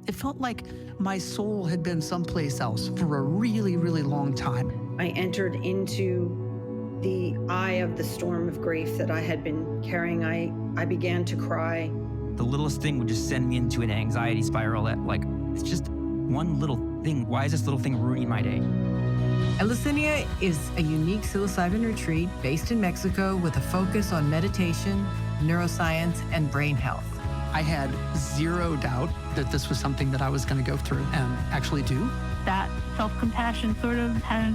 It felt like my soul had been someplace else for a really, really long time. I entered into the eye of the storm of grief that I had been carrying. I began to cry. The littlest thing would just send me into an anxiety spiral that, like, it's just one little thing. Why is this little thing ruining my day? Eleusinia is a unique psilocybin retreat based in Mexico with a focus on meditation, neuroscience, and brain health. I had zero doubt that this was something that I was going to go through and actually do. That self-compassion sort of has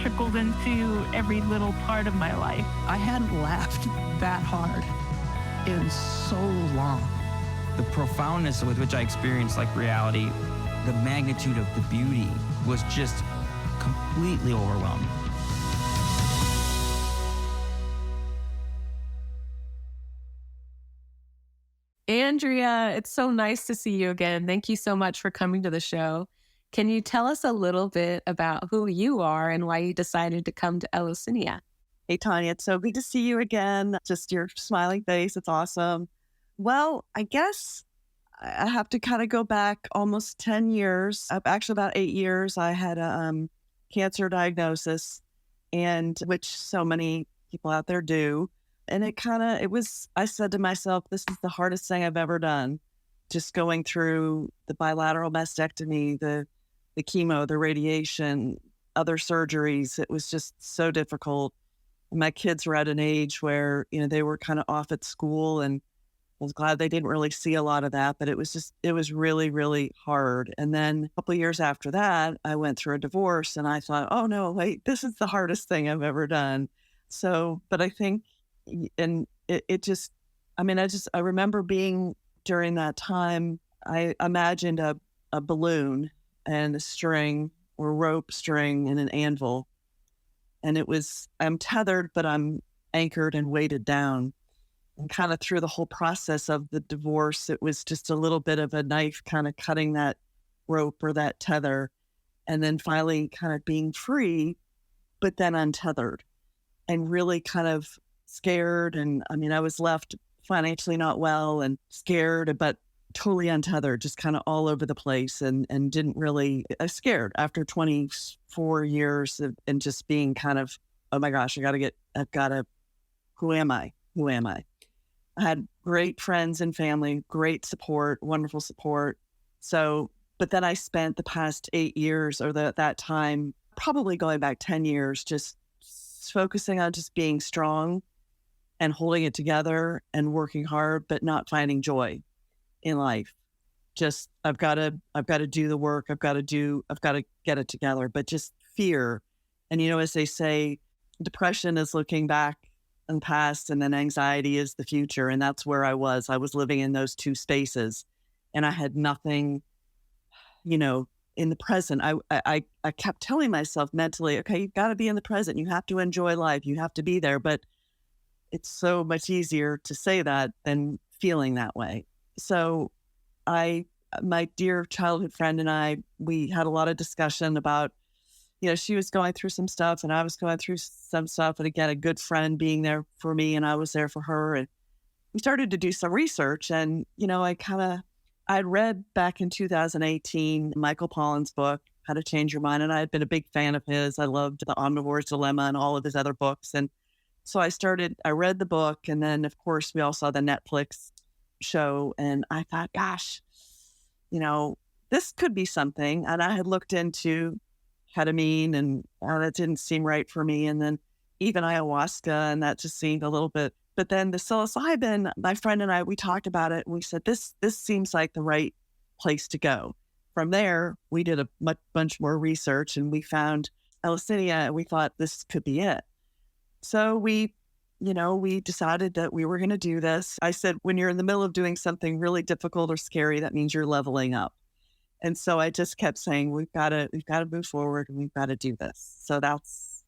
trickled into every little part of my life. I hadn't laughed that hard in so long. The profoundness with which I experienced like reality, the magnitude of the beauty was just completely overwhelming. Andrea, it's so nice to see you again. Thank you so much for coming to the show. Can you tell us a little bit about who you are and why you decided to come to Eleusinia? Hey, Tanya, it's so good to see you again. Just your smiling face. It's awesome. Well, I guess I have to kind of go back almost 10 years, actually about 8 years. I had a cancer diagnosis, and which so many people out there do. And I said to myself, this is the hardest thing I've ever done. Just going through the bilateral mastectomy, the chemo, the radiation, other surgeries. It was just so difficult. My kids were at an age where, they were kind of off at school, and I was glad they didn't really see a lot of that, but it was really, really hard. And then a couple of years after that, I went through a divorce, and I thought, oh no, wait, this is the hardest thing I've ever done. So, but I think, and I remember being during that time, I imagined a balloon and a string or rope string and an anvil. And I'm tethered, but I'm anchored and weighted down. And kind of through the whole process of the divorce, it was just a little bit of a knife kind of cutting that rope or that tether, and then finally kind of being free, but then untethered and really kind of scared. And I was left financially not well and scared, but totally untethered, just kind of all over the place, and didn't really, I was scared after 24 years and just being kind of, oh my gosh, who am I? I had great friends and family, great support, wonderful support. So, but then I spent the past 8 years or that time, probably going back 10 years, just focusing on just being strong and holding it together and working hard, but not finding joy in life. Just, I've got to do the work. I've got to get it together, but just fear. And, as they say, depression is looking back in the past, and then anxiety is the future. And that's where I was living in those two spaces, and I had nothing, in the present. I kept telling myself mentally, okay, you've got to be in the present. You have to enjoy life. You have to be there. But it's so much easier to say that than feeling that way. So my dear childhood friend and I, we had a lot of discussion about, she was going through some stuff and I was going through some stuff. And again, a good friend being there for me and I was there for her. And we started to do some research. And, I'd read back in 2018, Michael Pollan's book, How to Change Your Mind. And I had been a big fan of his. I loved The Omnivore's Dilemma and all of his other books. And so I read the book. And then, of course, we all saw the Netflix show. And I thought, gosh, this could be something. And I had looked into ketamine and that didn't seem right for me. And then even ayahuasca, and that just seemed a little bit. But then the psilocybin, my friend and I, we talked about it and we said, this seems like the right place to go. From there, we did a bunch more research and we found Eleusinia and we thought this could be it. So we decided that we were going to do this. I said, when you're in the middle of doing something really difficult or scary, that means you're leveling up. And so I just kept saying, we've got to move forward and we've got to do this. So that's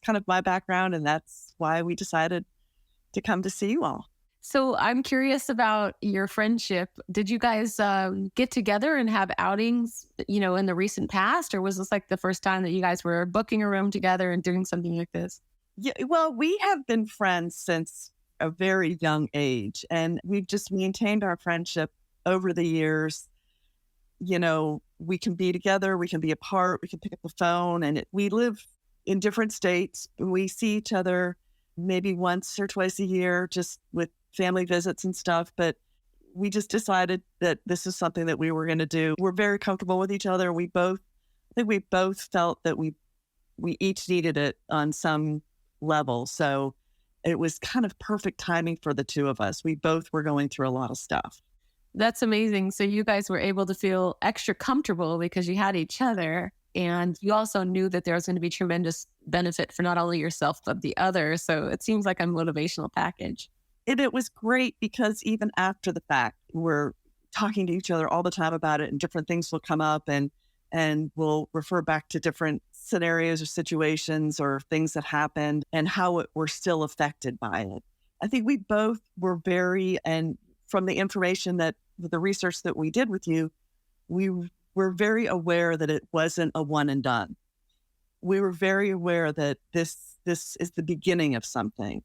kind of my background. And that's why we decided to come to see you all. So I'm curious about your friendship. Did you guys get together and have outings, in the recent past? Or was this like the first time that you guys were booking a room together and doing something like this? Yeah, well, we have been friends since a very young age, and we've just maintained our friendship over the years. we can be together, we can be apart, we can pick up the phone, and we live in different states. We see each other maybe once or twice a year, just with family visits and stuff. But we just decided that this is something that we were going to do. We're very comfortable with each other. I think we both felt that we each needed it on some level. So it was kind of perfect timing for the two of us. We both were going through a lot of stuff. That's amazing. So you guys were able to feel extra comfortable because you had each other, and you also knew that there was going to be tremendous benefit for not only yourself, but the other. So it seems like a motivational package. And it was great because even after the fact, we're talking to each other all the time about it, and different things will come up, and we'll refer back to different scenarios or situations or things that happened and how we're still affected by it. I think we both were and from the information the research that we did with you, we were very aware that it wasn't a one and done. We were very aware that this is the beginning of something.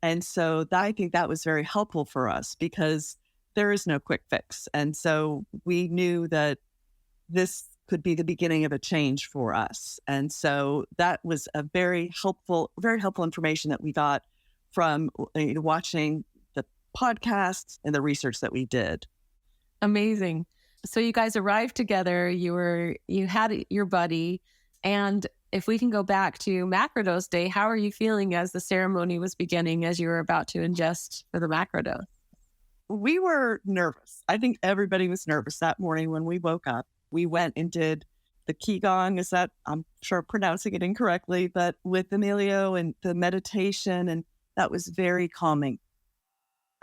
And so I think that was very helpful for us because there is no quick fix. And so we knew that this could be the beginning of a change for us. And so that was a very helpful information that we got from watching the podcasts and the research that we did. Amazing. So you guys arrived together, you had your buddy, and if we can go back to macrodose day, how are you feeling as the ceremony was beginning, as you were about to ingest for the macrodose? We were nervous. I think everybody was nervous that morning when we woke up. We went and did the Qigong, I'm sure pronouncing it incorrectly, but with Emilio and the meditation, and that was very calming.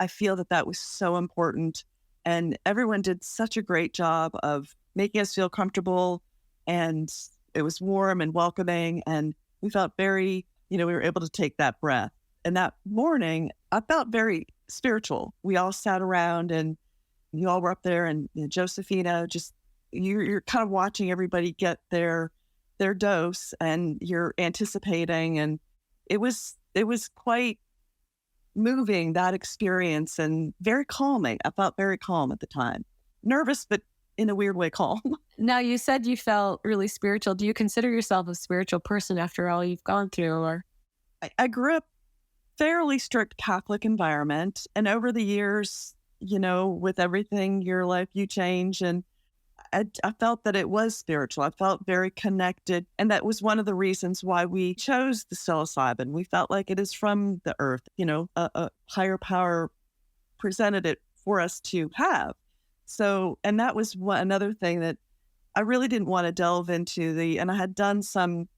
I feel that was so important. And everyone did such a great job of making us feel comfortable, and it was warm and welcoming. And we felt we were able to take that breath. And that morning, I felt very spiritual. We all sat around and you all were up there, and Josephina, you're kind of watching everybody get their dose, and you're anticipating. And it was quite moving, that experience, and very calming. I felt very calm at the time. Nervous, but in a weird way calm. Now, you said you felt really spiritual. Do you consider yourself a spiritual person after all you've gone through? Or I grew up fairly strict Catholic environment, and over the years, with everything, your life, you change, and I felt that it was spiritual. I felt very connected. And that was one of the reasons why we chose the psilocybin. We felt like it is from the earth, a higher power presented it for us to have. So, and that was another thing that I really didn't want to delve into and I had done some,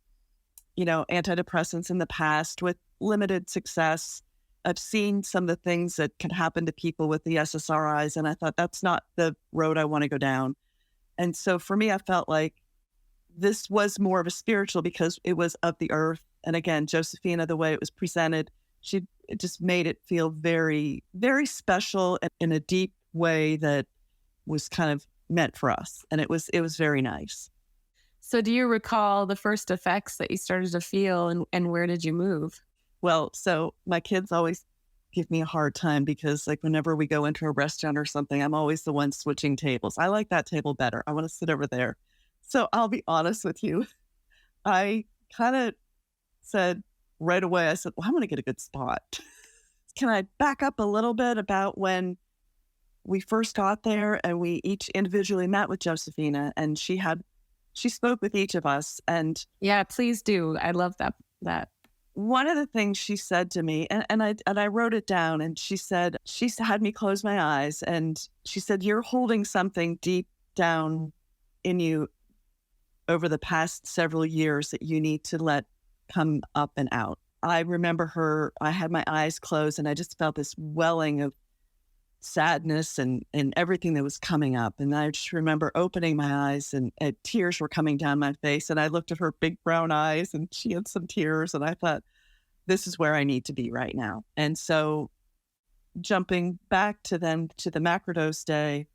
antidepressants in the past with limited success. I've seen some of the things that can happen to people with the SSRIs. And I thought that's not the road I want to go down. And so for me, I felt like this was more of a spiritual because it was of the earth. And again, Josephina, the way it was presented, it just made it feel very, very special in a deep way that was kind of meant for us. And it was very nice. So do you recall the first effects that you started to feel, and where did you move? Well, so my kids always give me a hard time because whenever we go into a restaurant or something, I'm always the one switching tables. I like that table better. I want to sit over there. So I'll be honest with you. I kind of said right away, I said, well, I'm going to get a good spot. Can I back up a little bit about when we first got there and we each individually met with Josephina, and she spoke with each of us. And yeah, please do. I love that. One of the things she said to me, and I wrote it down, and she had me close my eyes, and she said, you're holding something deep down in you over the past several years that you need to let come up and out. I remember I had my eyes closed, and I just felt this welling of sadness and everything that was coming up. And I just remember opening my eyes, and tears were coming down my face. And I looked at her big brown eyes, and she had some tears. And I thought, this is where I need to be right now. And so jumping back to the macrodose day,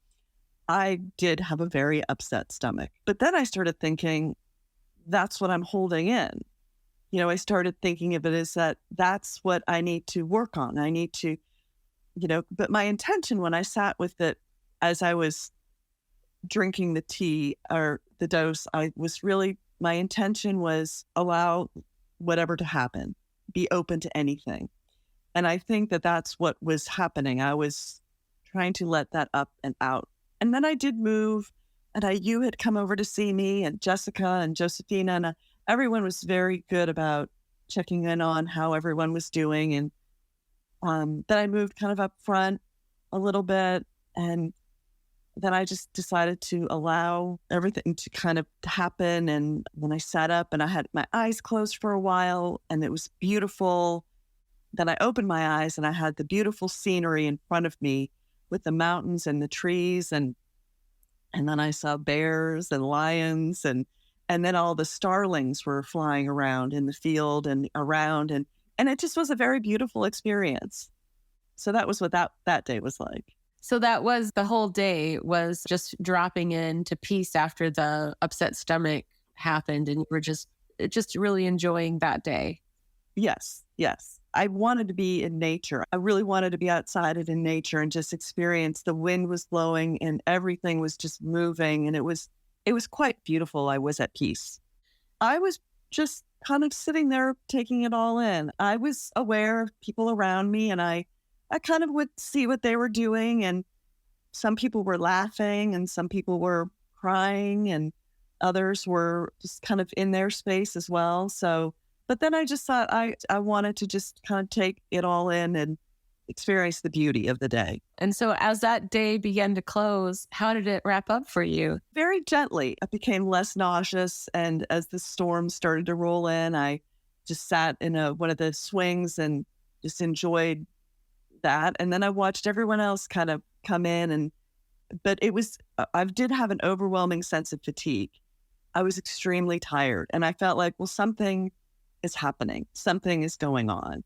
I did have a very upset stomach. But then I started thinking, that's what I'm holding in. I started thinking of it as that's what I need to work on. I need to, but my intention when I sat with it, as I was drinking the tea or the dose, my intention was allow whatever to happen, be open to anything. And I think that that's what was happening. I was trying to let that up and out. And then I did move, and you had come over to see me, and Jessica and Josephina, and everyone was very good about checking in on how everyone was doing. And then I moved kind of up front a little bit, and then I just decided to allow everything to kind of happen. And when I sat up and I had my eyes closed for a while, and it was beautiful, then I opened my eyes and I had the beautiful scenery in front of me with the mountains and the trees, and then I saw bears and lions, and then all the starlings were flying around in the field and around, and it just was a very beautiful experience. So that was what that day was like. So that was the whole day, was just dropping into peace after the upset stomach happened, and you were just really enjoying that day. Yes. I wanted to be in nature. I really wanted to be outside and in nature and just experience. The wind was blowing and everything was just moving, and it was quite beautiful. I was at peace. I was just kind of sitting there taking it all in. I was aware of people around me, and I kind of would see what they were doing, and some people were laughing and some people were crying, and others were just kind of in their space as well. So, but then I just thought I wanted to just kind of take it all in and experience the beauty of the day. And so as that day began to close, how did it wrap up for you? Very gently. I became less nauseous. And as the storm started to roll in, I just sat in one of the swings and just enjoyed that. And then I watched everyone else kind of come in. But I did have an overwhelming sense of fatigue. I was extremely tired. And I felt like, well, something is happening. Something is going on.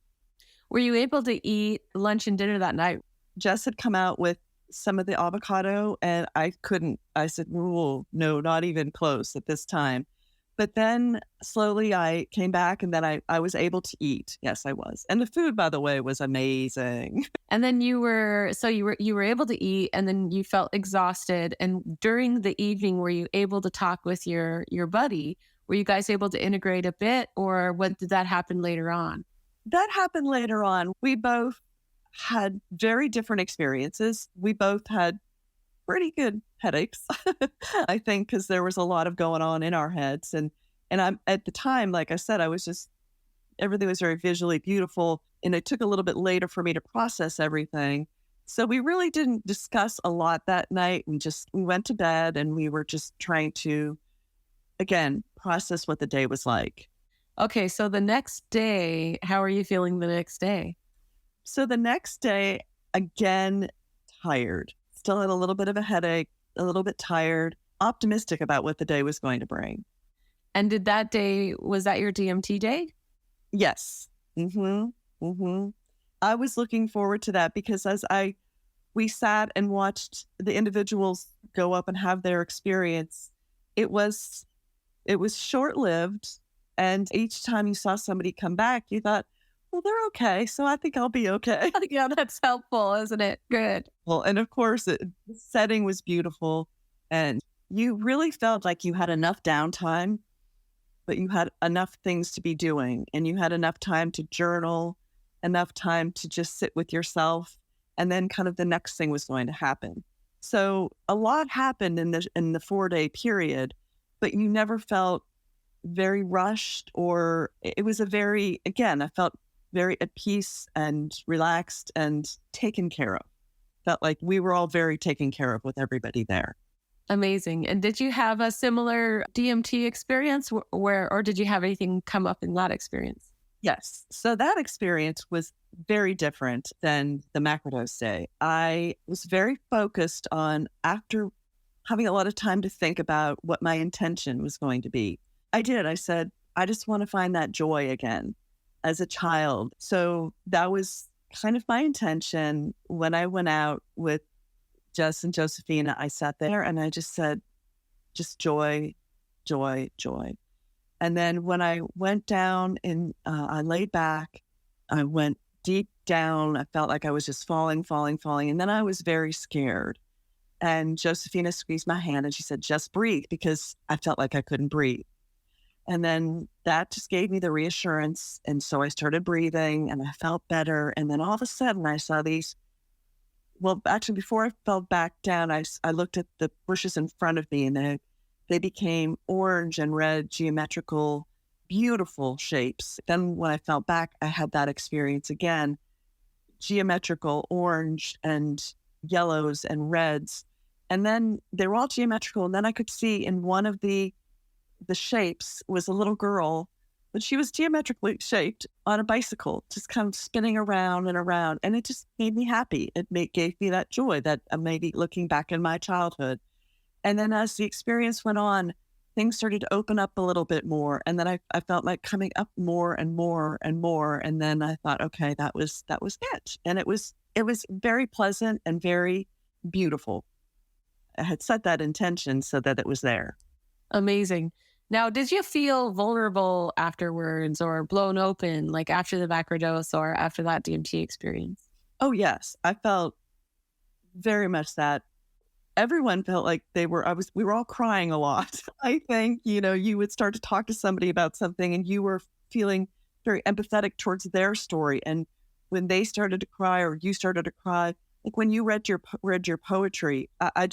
Were you able to eat lunch and dinner that night? Jess had come out with some of the avocado, and I couldn't. I said, "Ooh, no, not even close at this time." But then slowly I came back, and then I was able to eat. Yes, I was. And the food, by the way, was amazing. And then you were able to eat, and then you felt exhausted. And during the evening, were you able to talk with your buddy? Were you guys able to integrate a bit, or what did that happen later on? That happened later on. We both had very different experiences. We both had pretty good headaches, I think, because there was a lot of going on in our heads. And I'm at the time, like I said, everything was very visually beautiful. And it took a little bit later for me to process everything. So we really didn't discuss a lot that night. We went to bed, and we were just trying to, again, process what the day was like. Okay, so the next day, how are you feeling the next day? So the next day, again, tired. Still had a little bit of a headache, a little bit tired, optimistic about what the day was going to bring. And was that your DMT day? Yes. I was looking forward to that because we sat and watched the individuals go up and have their experience. It was short-lived. And each time you saw somebody come back, you thought, well, they're okay. So I think I'll be okay. Yeah, that's helpful, isn't it? Good. Well, and of course, the setting was beautiful. And you really felt like you had enough downtime, but you had enough things to be doing. And you had enough time to journal, enough time to just sit with yourself. And then kind of the next thing was going to happen. So a lot happened in the 4-day period, but you never felt very rushed, or it was I felt very at peace and relaxed and taken care of. Felt like we were all very taken care of with everybody there. Amazing. And did you have a similar DMT experience or did you have anything come up in that experience? Yes. So that experience was very different than the macrodose day. I was very focused on, after having a lot of time to think about what my intention was going to be. I said, I just want to find that joy again as a child. So that was kind of my intention. When I went out with Jess and Josephina, I sat there and I just said, just joy, joy, joy. And then when I went down and I laid back, I went deep down. I felt like I was just falling. And then I was very scared. And Josephina squeezed my hand and she said, just breathe, because I felt like I couldn't breathe. And then that just gave me the reassurance. And so I started breathing and I felt better. And then all of a sudden I saw these, well, actually before I fell back down, I looked at the bushes in front of me, and they became orange and red, geometrical, beautiful shapes. Then when I fell back, I had that experience again, geometrical, orange and yellows and reds. And then they were all geometrical. And then I could see in one of the shapes was a little girl, but she was geometrically shaped on a bicycle, just kind of spinning around and around. And it just made me happy. Gave me that joy that maybe looking back in my childhood. And then as the experience went on, things started to open up a little bit more. And then I felt like coming up more and more and more. And then I thought, okay, that was it. And it was very pleasant and very beautiful. I had set that intention so that it was there. Amazing. Now, did you feel vulnerable afterwards or blown open, like after the macrodose or after that DMT experience? Oh, yes. I felt very much that. Everyone felt like we were all crying a lot. I think, you would start to talk to somebody about something and you were feeling very empathetic towards their story. And when they started to cry or you started to cry, like when you read your poetry, I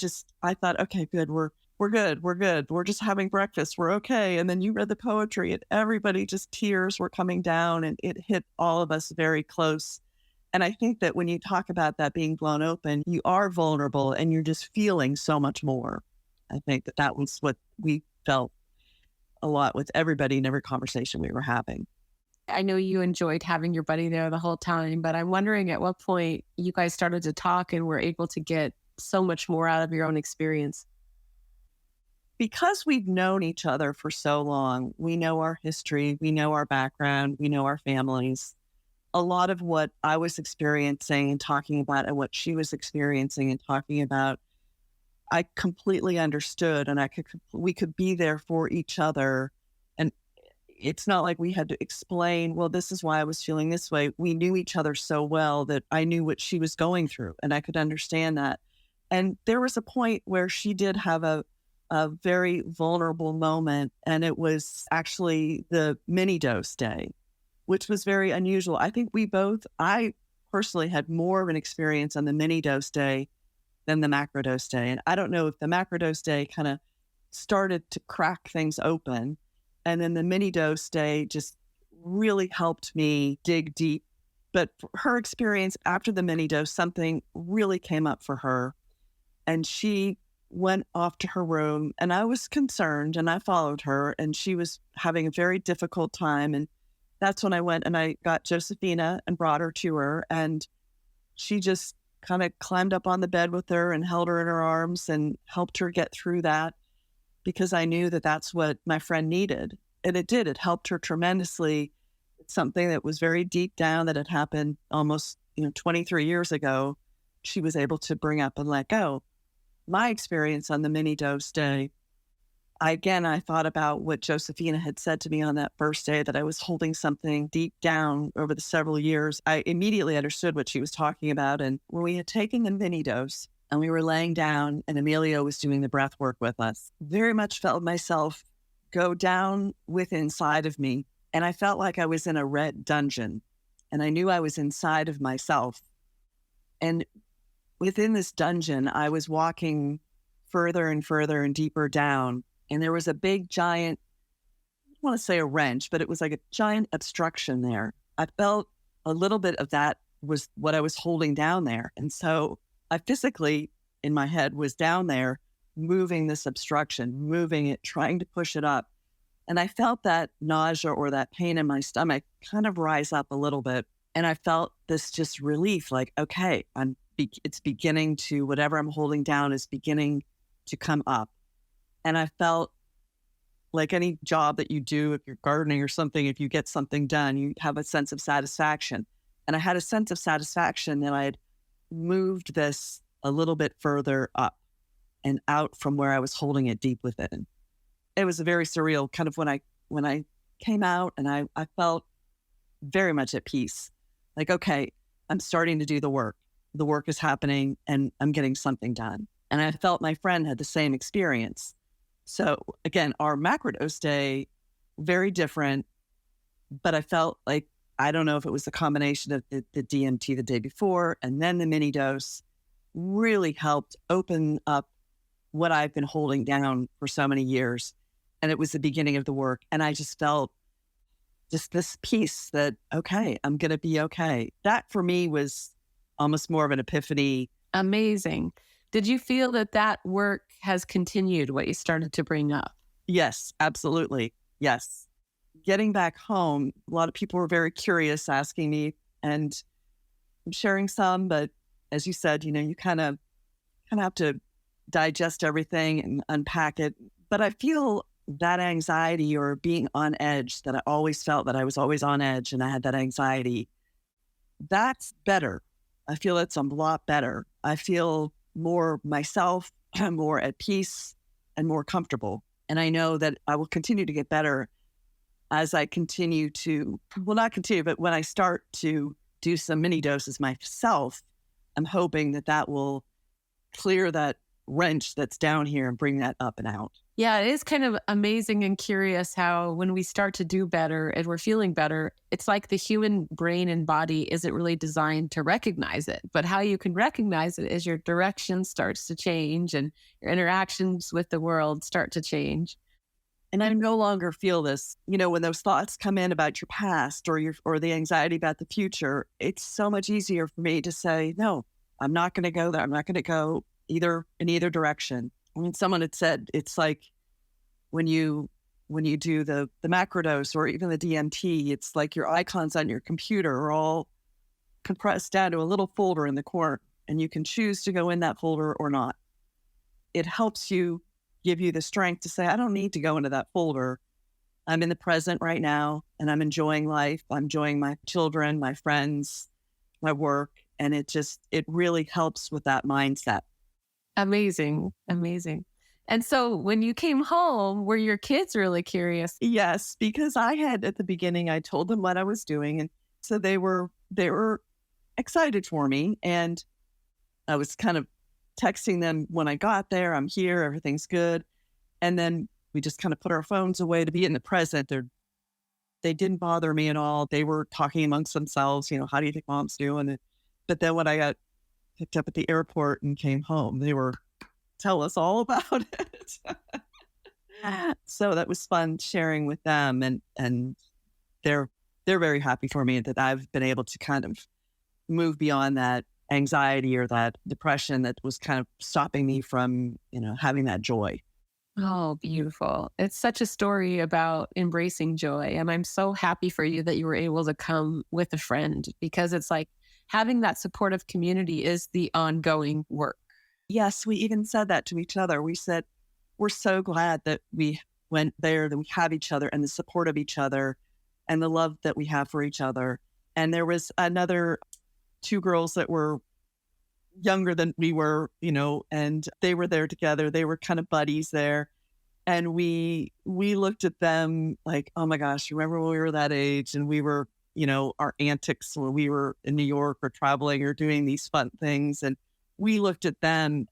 thought, okay, good. We're good. We're good. We're just having breakfast. We're okay. And then you read the poetry and everybody, just tears were coming down, and it hit all of us very close. And I think that when you talk about that being blown open, you are vulnerable and you're just feeling so much more. I think that was what we felt a lot with everybody in every conversation we were having. I know you enjoyed having your buddy there the whole time, but I'm wondering at what point you guys started to talk and were able to get so much more out of your own experience. Because we've known each other for so long, we know our history, we know our background, we know our families. A lot of what I was experiencing and talking about and what she was experiencing and talking about, I completely understood, and we could be there for each other. And it's not like we had to explain, well, this is why I was feeling this way. We knew each other so well that I knew what she was going through and I could understand that. And there was a point where she did have a very vulnerable moment, and it was actually the mini dose day, which was very unusual. I think I personally had more of an experience on the mini dose day than the macrodose day. And I don't know if the macrodose day kind of started to crack things open. And then the mini dose day just really helped me dig deep. But for her experience after the mini dose, something really came up for her. And she went off to her room, and I was concerned, and I followed her, and she was having a very difficult time. And that's when I went and I got Josephina and brought her to her, and she just kind of climbed up on the bed with her and held her in her arms and helped her get through that, because I knew that that's what my friend needed. And it did. It helped her tremendously. It's something that was very deep down that had happened almost 23 years ago. She was able to bring up and let go. My experience on the mini dose day, I thought about what Josephina had said to me on that first day, that I was holding something deep down over the several years. I immediately understood what she was talking about. And when we had taken the mini dose and we were laying down and Emilio was doing the breath work with us, very much felt myself go down inside of me. And I felt like I was in a red dungeon, and I knew I was inside of myself. And within this dungeon, I was walking further and further and deeper down. And there was a big, giant, I don't want to say a wrench, but it was like a giant obstruction there. I felt a little bit of that was what I was holding down there. And so I physically, in my head, was down there, moving this obstruction, moving it, trying to push it up. And I felt that nausea or that pain in my stomach kind of rise up a little bit. And I felt this just relief, like, okay, it's beginning to, whatever I'm holding down is beginning to come up. And I felt like any job that you do, if you're gardening or something, if you get something done, you have a sense of satisfaction. And I had a sense of satisfaction that I had moved this a little bit further up and out from where I was holding it deep within. It was a very surreal kind of when I came out, and I felt very much at peace. Like, okay, I'm starting to do the work. The work is happening and I'm getting something done. And I felt my friend had the same experience. So again, our macrodose day, very different, but I felt like, I don't know if it was the combination of the DMT the day before and then the mini dose really helped open up what I've been holding down for so many years. And it was the beginning of the work. And I just felt just this peace that, okay, I'm going to be okay. That for me was almost more of an epiphany. Amazing. Did you feel that work has continued what you started to bring up? Yes, absolutely. Yes. Getting back home, a lot of people were very curious, asking me, and I'm sharing some, but as you said, you kind of have to digest everything and unpack it. But I feel that anxiety or being on edge that I always felt that I was always on edge and I had that anxiety, that's better. I feel it's a lot better. I feel more myself, more at peace and more comfortable. And I know that I will continue to get better as I continue to, well, not continue, but when I start to do some mini doses myself, I'm hoping that will clear that wrench that's down here and bring that up and out. Yeah, it is kind of amazing and curious how when we start to do better and we're feeling better, it's like the human brain and body isn't really designed to recognize it. But how you can recognize it is your direction starts to change and your interactions with the world start to change. And I no longer feel this, when those thoughts come in about your past or the anxiety about the future, it's so much easier for me to say, no, I'm not going to go there. I'm not going to go in either direction. I mean, someone had said it's like when you do the macrodose or even the DMT, it's like your icons on your computer are all compressed down to a little folder in the corner, and you can choose to go in that folder or not. It helps give you the strength to say, I don't need to go into that folder. I'm in the present right now, and I'm enjoying life. I'm enjoying my children, my friends, my work, and it really helps with that mindset. Amazing. And so when you came home, were your kids really curious? Yes, because at the beginning, I told them what I was doing. And so they were excited for me. And I was kind of texting them when I got there, I'm here, everything's good. And then we just kind of put our phones away to be in the present. They didn't bother me at all. They were talking amongst themselves, how do you think mom's doing? But then when I got picked up at the airport and came home, they were tell us all about it. So that was fun sharing with them, and they're very happy for me that I've been able to kind of move beyond that anxiety or that depression that was kind of stopping me from, having that joy. Oh, beautiful. It's such a story about embracing joy. And I'm so happy for you that you were able to come with a friend, because it's like having that supportive community is the ongoing work. Yes, we even said that to each other. We said, we're so glad that we went there, that we have each other and the support of each other and the love that we have for each other. And there was another 2 girls that were younger than we were, and they were there together. They were kind of buddies there. And we looked at them like, oh my gosh, remember when we were that age and we were, our antics when we were in New York or traveling or doing these fun things. And we looked at them,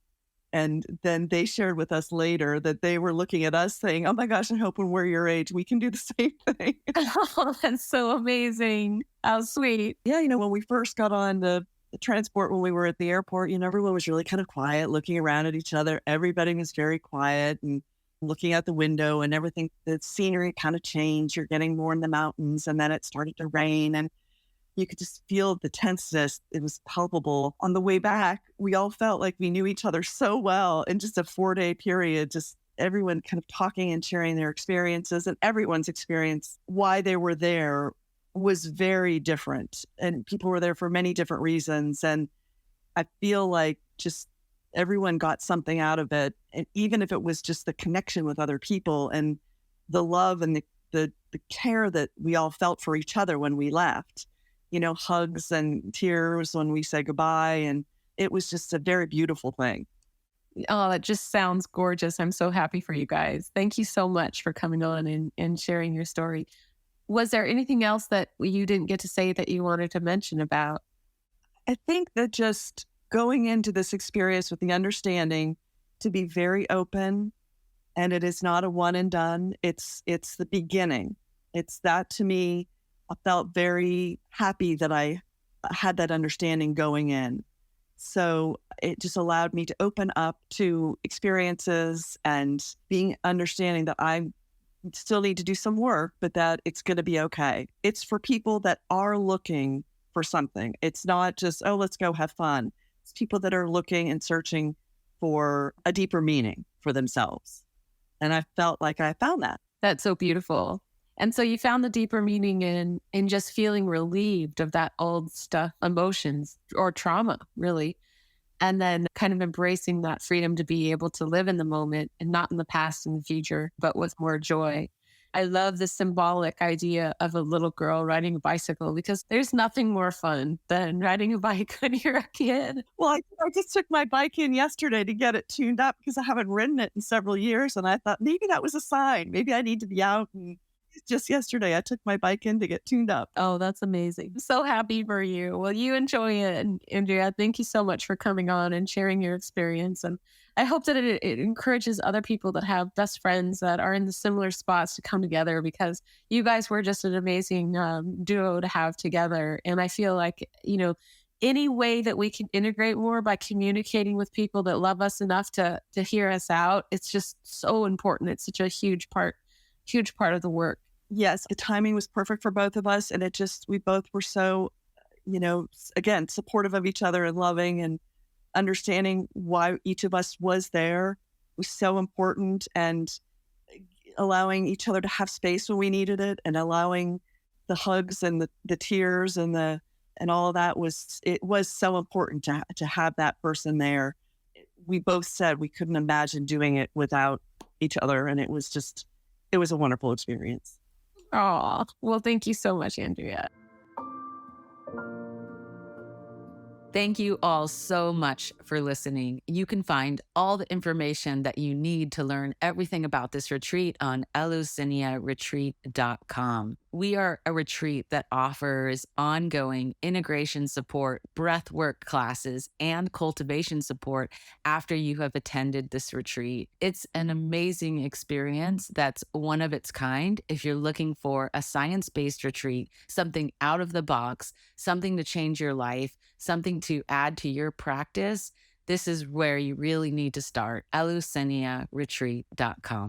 and then they shared with us later that they were looking at us saying, oh my gosh, I hope when we're your age, we can do the same thing. Oh, that's so amazing. How sweet. Yeah, when we first got on the transport, when we were at the airport, everyone was really kind of quiet, looking around at each other. Everybody was very quiet and looking out the window, and everything, the scenery kind of changed. You're getting more in the mountains, and then it started to rain, and you could just feel the tenseness. It was palpable. On the way back, we all felt like we knew each other so well in just a 4-day period, just everyone kind of talking and sharing their experiences, and everyone's experience, why they were there was very different. And people were there for many different reasons. And I feel like just everyone got something out of it. And even if it was just the connection with other people and the love and the care that we all felt for each other when we left, hugs and tears when we said goodbye. And it was just a very beautiful thing. Oh, that just sounds gorgeous. I'm so happy for you guys. Thank you so much for coming on and sharing your story. Was there anything else that you didn't get to say that you wanted to mention about? I think that just going into this experience with the understanding to be very open, and it is not a one and done. It's the beginning. It's that, to me, I felt very happy that I had that understanding going in. So it just allowed me to open up to experiences and being understanding that I still need to do some work, but that it's going to be okay. It's for people that are looking for something. It's not just, oh, let's go have fun. It's people that are looking and searching for a deeper meaning for themselves. And I felt like I found that. That's so beautiful. And so you found the deeper meaning in just feeling relieved of that old stuff, emotions or trauma, really. And then kind of embracing that freedom to be able to live in the moment and not in the past and the future, but with more joy. I love the symbolic idea of a little girl riding a bicycle, because there's nothing more fun than riding a bike when you're a kid. Well, I just took my bike in yesterday to get it tuned up because I haven't ridden it in several years. And I thought maybe that was a sign. Maybe I need to be out. And just yesterday, I took my bike in to get tuned up. Oh, that's amazing. I'm so happy for you. Well, you enjoy it. And Andrea, thank you so much for coming on and sharing your experience. And I hope that it encourages other people that have best friends that are in the similar spots to come together, because you guys were just an amazing duo to have together. And I feel like, any way that we can integrate more by communicating with people that love us enough to hear us out, it's just so important. It's such a huge part of the work. Yes, the timing was perfect for both of us. And we both were so, again, supportive of each other and loving, and understanding why each of us was there was so important, and allowing each other to have space when we needed it, and allowing the hugs and the tears and all of that was so important to have that person there. We both said we couldn't imagine doing it without each other. And it was a wonderful experience. Oh, well, thank you so much, Andrea. Thank you all so much for listening. You can find all the information that you need to learn everything about this retreat on EleusiniaRetreat.com. We are a retreat that offers ongoing integration support, breathwork classes, and cultivation support after you have attended this retreat. It's an amazing experience that's one of its kind. If you're looking for a science-based retreat, something out of the box, something to change your life, something to add to your practice, this is where you really need to start. EleusiniaRetreat.com.